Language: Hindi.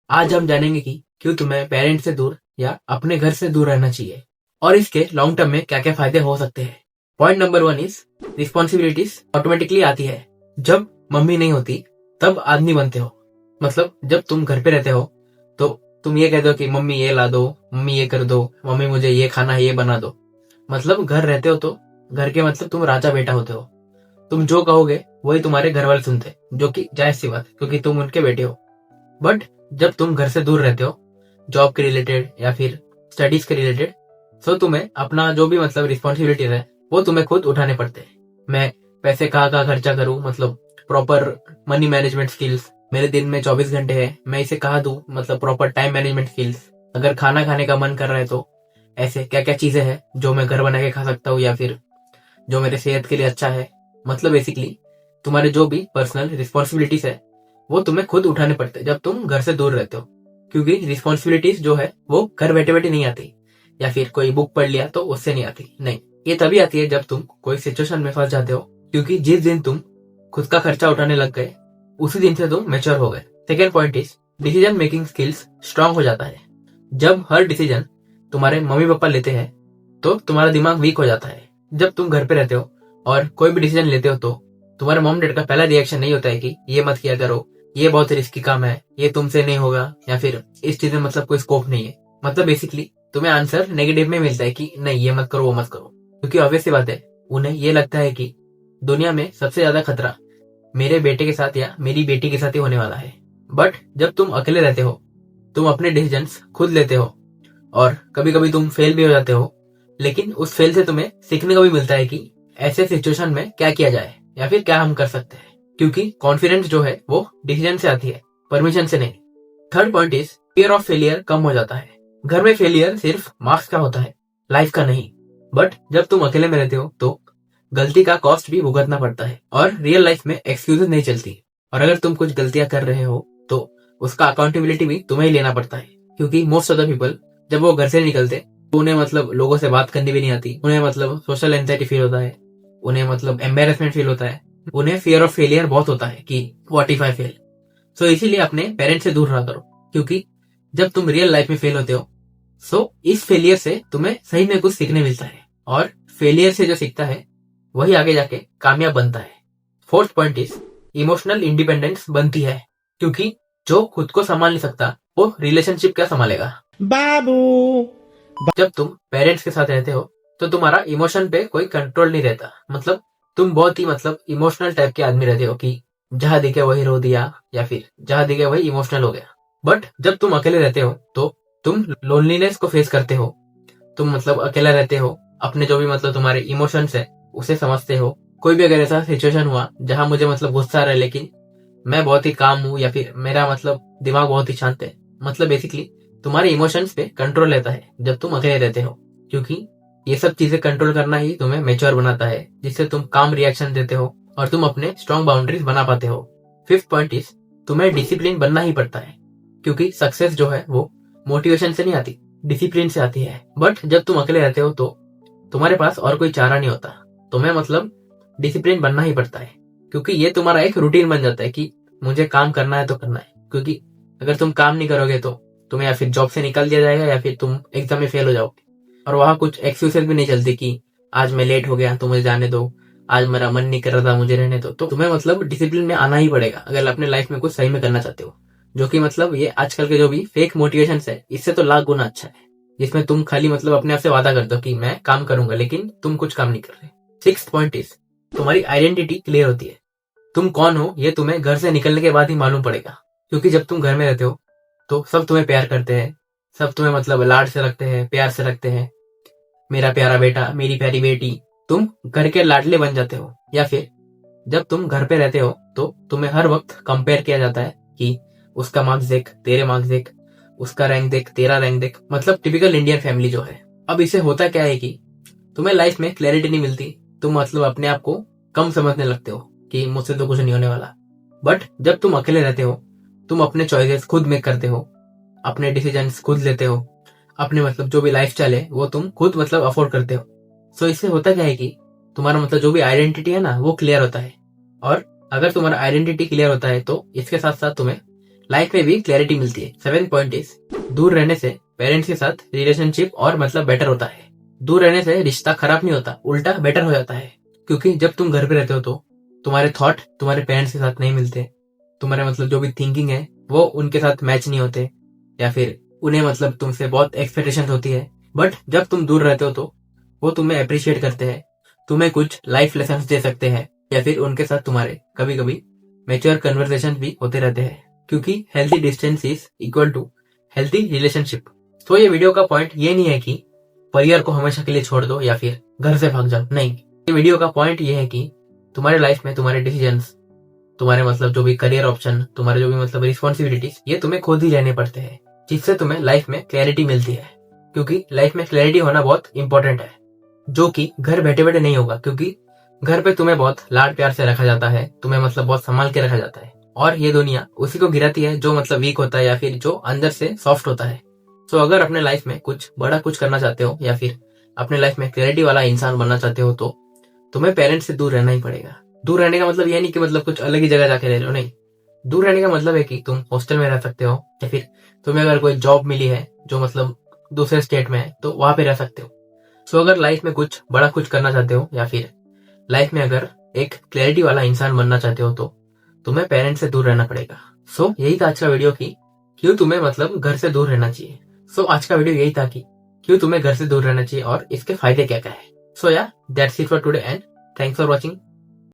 आज हम जानेंगे कि क्यों तुम्हें पेरेंट्स से दूर या अपने घर से दूर रहना चाहिए और इसके लॉन्ग टर्म में क्या क्या फायदे हो सकते हैं। Point number 1 is responsibilities automatically आती है। जब मम्मी नहीं होती तब आदमी बनते हो। मतलब जब तुम घर पे रहते हो तो तुम ये कहते हो कि मम्मी ये ला दो, मम्मी ये कर दो, मम्मी मुझे ये खाना है ये बना दो। मतलब घर रहते हो तो घर के मतलब तुम राजा बेटा होते हो। तुम जो कहोगे वही तुम्हारे घर वाले सुनते, जो कि जायज सी बात है क्योंकि तुम उनके बेटे हो। बट जब तुम घर से दूर रहते हो जॉब के रिलेटेड या फिर स्टडीज के रिलेटेड, तो तुम्हें अपना जो भी मतलब रिस्पॉन्सिबिलिटीज है वो तुम्हें खुद उठाने पड़ते हैं। मैं पैसे कहाँ खर्चा करूं, मतलब प्रॉपर मनी मैनेजमेंट स्किल्स। मेरे दिन में 24 घंटे है, मैं इसे कहाँ दूं, मतलब प्रॉपर टाइम मैनेजमेंट स्किल्स। अगर खाना खाने का मन कर रहा है तो ऐसे क्या क्या चीजें हैं जो मैं घर बना के खा सकता हूँ या फिर जो मेरे सेहत के लिए अच्छा है। मतलब बेसिकली तुम्हारे जो भी पर्सनल रिस्पॉन्सिबिलिटीज है वो तुम्हें खुद उठाने पड़ते हैं जब तुम घर से दूर रहते हो। क्योंकि रिस्पॉन्सिबिलिटीज जो है वो घर बैठे बैठे नहीं आती या फिर कोई बुक पढ़ लिया तो उससे नहीं आती। नहीं, ये तभी आती है जब तुम कोई सिचुएशन में फंस जाते हो। क्योंकि जिस दिन तुम खुद का खर्चा उठाने लग गए उसी दिन से तुम मैच्योर हो गए। Second point is decision making skills strong हो जाता है। जब हर डिसीजन तुम्हारे मम्मी पापा लेते हैं तो तुम्हारा दिमाग वीक हो जाता है। जब तुम घर पे रहते हो और कोई भी डिसीजन लेते हो तो तुम्हारे मॉम डैड का पहला रिएक्शन नहीं होता है कि ये मत किया करो, ये बहुत रिस्की काम है, ये तुमसे नहीं होगा, या फिर इस चीज में मतलब कोई स्कोप नहीं है। मतलब बेसिकली तुम्हें आंसर नेगेटिव में मिलता है कि नहीं ये मत करो वो मत करो। क्योंकि ऑब्वियस सी बात है, उन्हें ये लगता है कि दुनिया में सबसे ज्यादा खतरा मेरे बेटे के साथ या मेरी बेटी के साथ ही होने वाला है। बट जब तुम अकेले रहते हो तुम अपने डिसीजंस खुद लेते हो और कभी कभी तुम फेल भी हो जाते हो, लेकिन उस फेल से तुम्हें सीखने को भी मिलता है कि ऐसे सिचुएशन में क्या किया जाए या फिर क्या हम कर सकते हैं। क्योंकि कॉन्फिडेंस जो है वो डिसीजन से आती है, परमिशन से नहीं। Third point is fear of failure कम हो जाता है। घर में फेलियर सिर्फ मार्क्स का होता है, लाइफ का नहीं। बट जब तुम अकेले में रहते हो तो गलती का कॉस्ट भी भुगतना पड़ता है और रियल लाइफ में एक्सक्यूजेस नहीं चलती। और अगर तुम कुछ गलतियां कर रहे हो तो उसका अकाउंटेबिलिटी भी तुम्हें ही लेना पड़ता है। क्योंकि मोस्ट ऑफ द पीपल जब वो घर से निकलते तो उन्हें मतलब लोगों से बात करनी भी नहीं आती, उन्हें मतलब सोशल एंजाइटी फील होता है, उन्हें मतलब एम्बेरसमेंट फील होता है, उन्हें फियर ऑफ फेलियर बहुत होता है कि व्हाट इफ आई फेल। सो इसीलिए अपने पेरेंट्स से दूर रहा करो। क्योंकि जब तुम रियल लाइफ में फेल होते हो सो इस फेलियर से तुम्हें सही में कुछ सीखने मिलता है और फेलियर से जो सीखता है वही आगे जाके कामयाब बनता है। Fourth point is emotional independence बनती है। क्योंकि जो खुद को संभाल नहीं सकता वो रिलेशनशिप क्या संभालेगा बाबू। जब तुम पेरेंट्स के साथ रहते हो तो तुम्हारा इमोशन पे कोई कंट्रोल नहीं रहता। मतलब तुम बहुत ही मतलब इमोशनल टाइप के आदमी रहते हो कि जहां दिखे वही रो दिया या फिर जहां दिखे वही इमोशनल हो गया। बट जब तुम अकेले रहते हो तो तुम लोनलीनेस को फेस करते हो। तुम मतलब अकेला रहते हो, अपने जो भी मतलब तुम्हारे इमोशंस है उसे समझते हो। कोई भी अगर ऐसा सिचुएशन हुआ जहां मुझे मतलब गुस्सा आ रहा है लेकिन मैं बहुत ही काम हूँ या फिर मेरा मतलब दिमाग बहुत ही शांत है, मतलब बेसिकली तुम्हारे इमोशंस पे कंट्रोल रहता है जब तुम अकेले रहते हो। क्योंकि ये सब चीजें कंट्रोल करना ही तुम्हें मेच्योर बनाता है, जिससे तुम काम रिएक्शन देते हो और तुम अपने स्ट्रॉन्ग बाउंड्रीज बना पाते हो। फिफ्थ पॉइंट इज तुम्हें डिसिप्लिन बनना ही पड़ता है। क्योंकि सक्सेस जो है वो मोटिवेशन से नहीं आती, डिसिप्लिन से आती है। बट जब तुम अकेले रहते हो तो तुम्हारे पास और कोई चारा नहीं होता, तुम्हें मतलब डिसिप्लिन बनना ही पड़ता है। क्योंकि ये तुम्हारा एक रूटीन बन जाता है कि मुझे काम करना है तो करना है। क्योंकि अगर तुम काम नहीं करोगे तो तुम्हें या फिर जॉब से निकाल दिया जाएगा या फिर तुम एग्जाम में फेल हो जाओगे। और वहां कुछ एक्सक्यूजेस भी नहीं चलती कि आज मैं लेट हो गया तो मुझे जाने दो, आज मेरा मन नहीं कर रहा था मुझे रहने दो। तो तुम्हें मतलब डिसिप्लिन में आना ही पड़ेगा अगर अपने लाइफ में कुछ सही में करना चाहते हो। जो कि मतलब ये आजकल के जो भी फेक मोटिवेशन है इससे तो लाख गुना अच्छा है, जिसमें तुम खाली मतलब अपने आप से वादा करते हो कि मैं काम करूंगा लेकिन तुम कुछ काम नहीं कर रहे। सिक्स्थ पॉइंट इज तुम्हारी आइडेंटिटी क्लियर होती है। तुम कौन हो ये तुम्हें घर से निकलने के बाद ही मालूम पड़ेगा। क्योंकि जब तुम घर में रहते हो तो सब तुम्हें प्यार करते हैं, सब तुम्हें मतलब लाड से रखते हैं, प्यार से रखते हैं। मेरा प्यारा बेटा, मेरी प्यारी बेटी, तुम घर के लाडले बन जाते हो। या फिर जब तुम घर पे रहते हो तो तुम्हें हर वक्त कंपेयर किया जाता है कि उसका मार्क्स देख, तेरे मार्क्स देख, उसका रैंक देख, तेरा रैंक देख। मतलब टिपिकल इंडियन फैमिली जो है। अब इसे होता क्या है कि तुम्हें लाइफ में क्लैरिटी नहीं मिलती, तुम मतलब अपने आप को कम समझने लगते हो कि मुझसे तो कुछ नहीं होने वाला। बट जब तुम अकेले रहते हो तुम अपने चॉइसेस खुद मेक करते हो, अपने डिसीजंस खुद लेते हो, अपने मतलब जो भी लाइफस्टाइल है वो तुम खुद मतलब अफोर्ड करते हो। सो इससे होता क्या है कि तुम्हारा मतलब जो भी आइडेंटिटी है ना वो क्लियर होता है। और अगर तुम्हारा आइडेंटिटी क्लियर होता है तो इसके साथ साथ तुम्हें लाइफ में भी क्लैरिटी मिलती है। 7th पॉइंट इज, दूर रहने से पेरेंट्स के साथ रिलेशनशिप और मतलब बेटर होता है। दूर रहने से रिश्ता खराब नहीं होता, उल्टा बेटर हो जाता है। क्योंकि जब तुम घर पे रहते हो तो तुम्हारे थॉट तुम्हारे पेरेंट्स के साथ नहीं मिलते, तुम्हारे मतलब जो भी थिंकिंग है वो उनके साथ मैच नहीं होते, या फिर उन्हें मतलब तुमसे बहुत एक्सपेक्टेशन होती है। बट जब तुम दूर रहते हो तो वो तुम्हें अप्रिशिएट करते हैं, तुम्हें कुछ लाइफ लेसन दे सकते हैं, या फिर उनके साथ तुम्हारे कभी कभी मेच्योर कन्वर्सेशन भी होते रहते हैं। क्योंकि healthy distance is equal to healthy relationship. तो ये वीडियो का पॉइंट ये नहीं है कि परिवार को हमेशा के लिए छोड़ दो या फिर घर से भाग जाओ, नहीं। ये वीडियो का पॉइंट ये है कि तुम्हारे लाइफ में तुम्हारे डिसीजंस, तुम्हारे मतलब जो भी करियर ऑप्शन, तुम्हारे जो भी मतलब रिस्पॉन्सिबिलिटीज, ये तुम्हें खुद ही लेने पड़ते हैं, जिससे तुम्हें लाइफ में क्लैरिटी मिलती है। क्योंकि लाइफ में क्लैरिटी होना बहुत इंपॉर्टेंट है, जो कि घर बैठे बैठे नहीं होगा। क्योंकि घर पे तुम्हें बहुत लाड प्यार से रखा जाता है, तुम्हें मतलब बहुत संभाल के रखा जाता है, और ये दुनिया उसी को गिराती है जो मतलब वीक होता है या फिर जो अंदर से सॉफ्ट होता है। सो अगर अपने लाइफ में कुछ बड़ा कुछ करना चाहते हो या फिर अपने लाइफ में क्लैरिटी वाला इंसान बनना चाहते हो तो तुम्हें पेरेंट्स से दूर रहना ही पड़ेगा। दूर रहने का मतलब ये नहीं कि मतलब कुछ अलग ही जगह जाके रह लो, नहीं। दूर रहने का मतलब है कि तुम हॉस्टल में रह सकते हो, या फिर तुम्हें अगर कोई जॉब मिली है जो मतलब दूसरे स्टेट में है तो वहां पे रह सकते हो। सो अगर लाइफ में कुछ बड़ा कुछ करना चाहते हो या फिर लाइफ में अगर एक क्लैरिटी वाला इंसान बनना चाहते हो तो तुम्हें पेरेंट्स से दूर रहना पड़ेगा। सो यही था आज का वीडियो की क्यों तुम्हें मतलब घर से दूर रहना चाहिए। सो आज का वीडियो यही था कि क्यों तुम्हें घर से दूर रहना चाहिए और इसके फायदे क्या क्या है। सो या that's it for today and thanks for watching.